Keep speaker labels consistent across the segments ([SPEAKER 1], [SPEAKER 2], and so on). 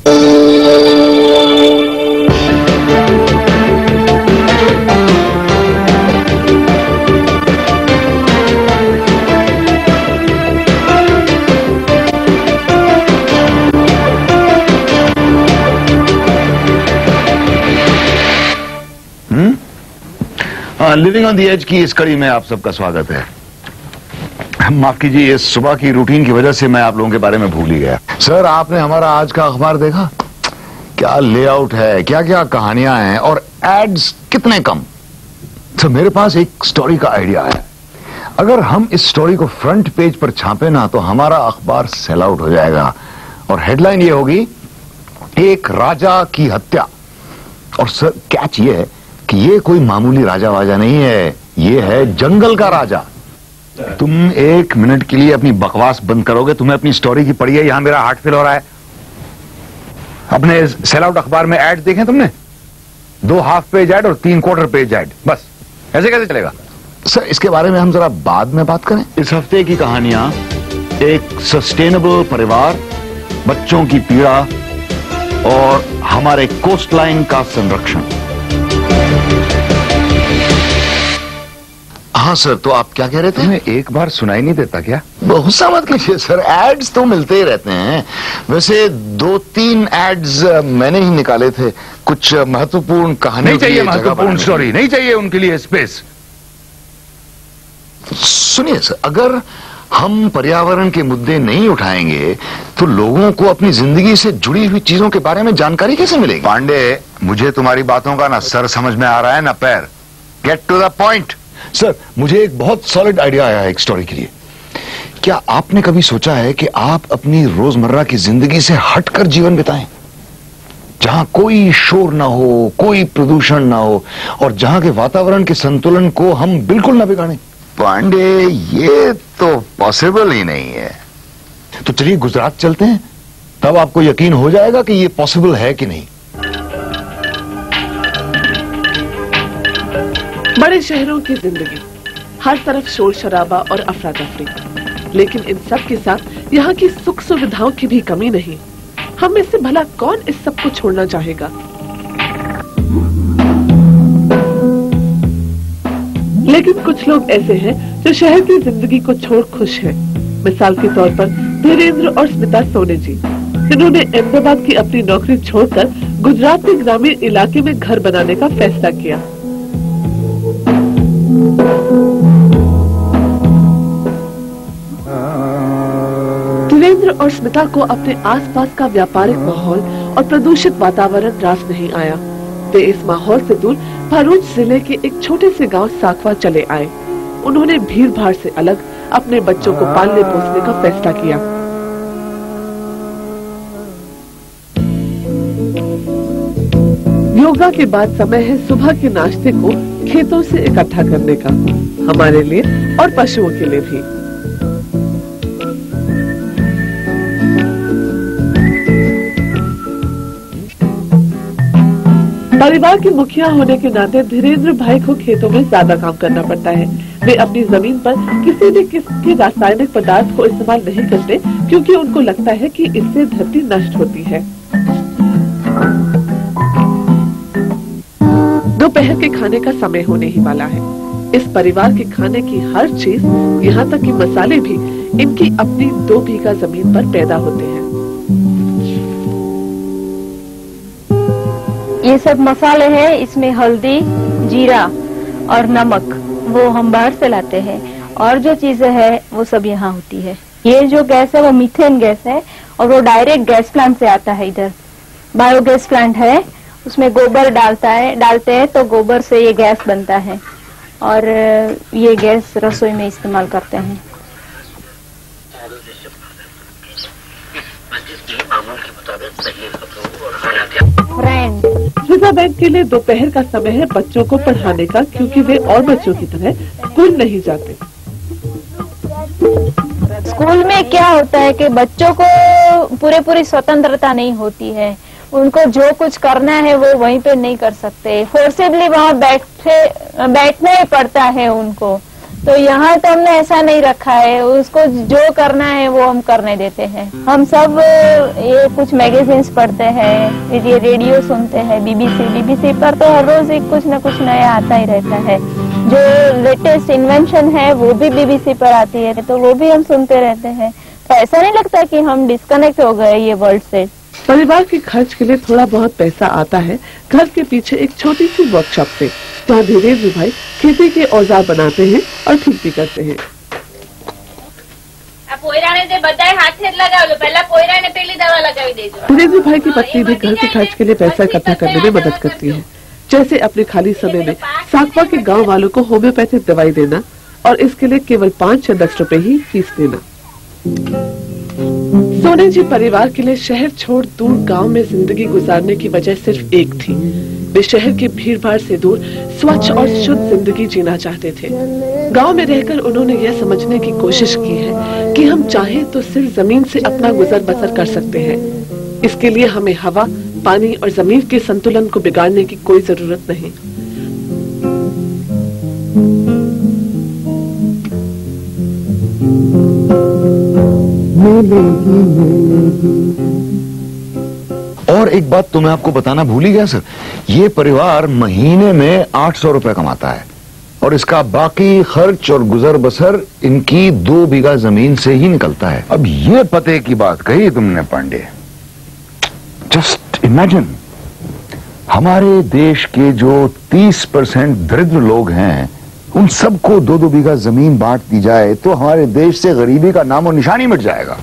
[SPEAKER 1] Living on the age की इस कड़ी में आप सबका स्वागत है। माफ कीजिए, इस सुबह की रूटीन की वजह से मैं आप लोगों के बारे में भूल ही गया। सर, आपने हमारा आज का अखबार देखा? क्या लेआउट है, क्या क्या कहानियां हैं और एड्स कितने कम। तो मेरे पास एक स्टोरी का आइडिया है। अगर हम इस स्टोरी को फ्रंट पेज पर छापे ना तो हमारा अखबार सेल आउट हो जाएगा और हेडलाइन ये होगी, एक राजा की हत्या। और सर, कैच ये है कि ये कोई मामूली राजा वाजा नहीं है, ये है जंगल का राजा। तुम एक मिनट के लिए अपनी बकवास बंद करोगे? तुम्हें अपनी स्टोरी की पड़ी है? यहां मेरा हार्ट फेल हो रहा है। अपने सेल आउट अखबार में एड देखे तुमने? 2 हाफ पेज एड और 3 क्वार्टर पेज एड, बस। ऐसे कैसे चलेगा? सर, इसके बारे में हम जरा बाद में बात करें। इस हफ्ते की कहानियां एक सस्टेनेबल परिवार, बच्चों की पीड़ा और हमारे कोस्टलाइन का संरक्षण। हाँ सर, तो आप क्या कह रहे थे? तुम्हें एक बार सुनाई नहीं देता क्या? गुस्सा मत कीजिए सर, एड्स तो मिलते ही रहते हैं। वैसे 2-3 एड्स मैंने ही निकाले थे, कुछ महत्वपूर्ण कहानी। नहीं चाहिए महत्वपूर्ण स्टोरी, नहीं चाहिए उनके लिए स्पेस। सुनिए सर, अगर हम पर्यावरण के मुद्दे नहीं उठाएंगे तो लोगों को अपनी जिंदगी से जुड़ी हुई चीजों के बारे में जानकारी कैसे मिलेगी? पांडे, मुझे तुम्हारी बातों का ना सर समझ में आ रहा है ना पैर। Get to the point. Sir, मुझे एक बहुत सॉलिड आइडिया आया है एक स्टोरी के लिए। क्या आपने कभी सोचा है कि आप अपनी रोजमर्रा की जिंदगी से हटकर जीवन बिताएं, जहां कोई शोर ना हो, कोई प्रदूषण ना हो और जहां के वातावरण के संतुलन को हम बिल्कुल ना बिगाड़ें? पांडे, ये तो पॉसिबल ही नहीं है। तो चलिए गुजरात चलते हैं, तब आपको यकीन हो जाएगा कि ये पॉसिबल है कि नहीं।
[SPEAKER 2] बड़े शहरों की जिंदगी, हर तरफ शोर शराबा और अफरा तफरी, लेकिन इन सब के साथ यहाँ की सुख सुविधाओं की भी कमी नहीं। हम में से भला कौन इस सब को छोड़ना चाहेगा? लेकिन कुछ लोग ऐसे हैं जो शहर की जिंदगी को छोड़ खुश हैं। मिसाल के तौर पर धीरेन्द्र और स्मिता सोनी जी, जिन्होंने अहमदाबाद की अपनी नौकरी छोड़कर गुजरात के ग्रामीण इलाके में घर बनाने का फैसला किया। धीरेन्द्र और स्मिता को अपने आसपास का व्यापारिक माहौल और प्रदूषित वातावरण रास नहीं आया। वे इस माहौल से दूर भरूच जिले के एक छोटे से गांव साखवा चले आए। उन्होंने भीड़ भाड़ से अलग अपने बच्चों को पालने पोसने का फैसला किया। योगा के बाद समय है सुबह के नाश्ते को खेतों से इकट्ठा करने का, हमारे लिए और पशुओं के लिए भी। परिवार के मुखिया होने के नाते धीरेन्द्र भाई को खेतों में ज्यादा काम करना पड़ता है। वे अपनी जमीन पर किसी भी किस्म के रासायनिक पदार्थ को इस्तेमाल नहीं करते, क्योंकि उनको लगता है कि इससे धरती नष्ट होती है। दोपहर के खाने का समय होने ही वाला है। इस परिवार के खाने की हर चीज, यहाँ तक कि मसाले भी, इनकी अपनी 2 बीघा जमीन पर पैदा होते हैं।
[SPEAKER 3] ये सब मसाले हैं, इसमें हल्दी, जीरा और नमक वो हम बाहर से लाते हैं, और जो चीजें हैं वो सब यहाँ होती है। ये जो गैस है वो मीथेन गैस है और वो डायरेक्ट गैस प्लांट से आता है। इधर बायोगैस प्लांट है, उसमें गोबर डालते हैं तो गोबर से ये गैस बनता है और ये गैस रसोई में इस्तेमाल करते हैं।
[SPEAKER 2] रिजर्व बैंक के लिए दोपहर का समय है बच्चों को पढ़ाने का, क्योंकि वे और बच्चों की तरह स्कूल नहीं जाते।
[SPEAKER 3] स्कूल में क्या होता है कि बच्चों को पूरी स्वतंत्रता नहीं होती है। उनको जो कुछ करना है वो वहीं पे नहीं कर सकते, फोर्सिबली वहाँ बैठना ही पड़ता है उनको। तो यहाँ तो हमने ऐसा नहीं रखा है, उसको जो करना है वो हम करने देते हैं। हम सब ये कुछ मैगजीन्स पढ़ते हैं, ये रेडियो सुनते हैं, बीबीसी पर तो हर रोज कुछ न कुछ नया आता ही रहता है। जो लेटेस्ट इन्वेंशन है वो भी बीबीसी पर आती है, तो वो भी हम सुनते रहते हैं। तो ऐसा नहीं लगता कि हम डिस्कनेक्ट हो गए ये वर्ल्ड से।
[SPEAKER 2] परिवार के खर्च के लिए थोड़ा बहुत पैसा आता है घर के पीछे एक छोटी सी वर्कशॉप से, जहाँ धीरेन्द्र भाई खेती के औजार बनाते हैं और ठीक भी करते हैं। धीरेन्द्र भाई की पत्नी भी घर के खर्च के लिए पैसा इकट्ठा करने में मदद करती है, जैसे अपने खाली समय में साकवा के गांव वालों को होम्योपैथिक दवाई देना और इसके लिए केवल 5 या 10 रुपए ही फीस देना। सोनी जी परिवार के लिए शहर छोड़ दूर गांव में जिंदगी गुजारने की वजह सिर्फ एक थी। वे शहर के भीड़ भाड़ से दूर स्वच्छ और शुद्ध जिंदगी जीना चाहते थे। गांव में रहकर उन्होंने यह समझने की कोशिश की है कि हम चाहें तो सिर्फ जमीन से अपना गुजर बसर कर सकते हैं। इसके लिए हमें हवा, पानी और जमीन के संतुलन को बिगाड़ने की कोई जरूरत नहीं।
[SPEAKER 1] और एक बात तो मैं आपको बताना भूल ही गया सर, ये परिवार महीने में 800 रुपए कमाता है और इसका बाकी खर्च और गुजर बसर इनकी 2 बीघा जमीन से ही निकलता है।
[SPEAKER 4] अब ये पते की बात कही तुमने पांडे।
[SPEAKER 1] जस्ट इमेजिन, हमारे देश के जो 30% दरिद्र लोग हैं उन सबको 2-2 बीघा जमीन बांट दी जाए तो हमारे देश से गरीबी का नामो निशान ही मिट जाएगा।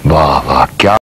[SPEAKER 1] वाह वाह, क्या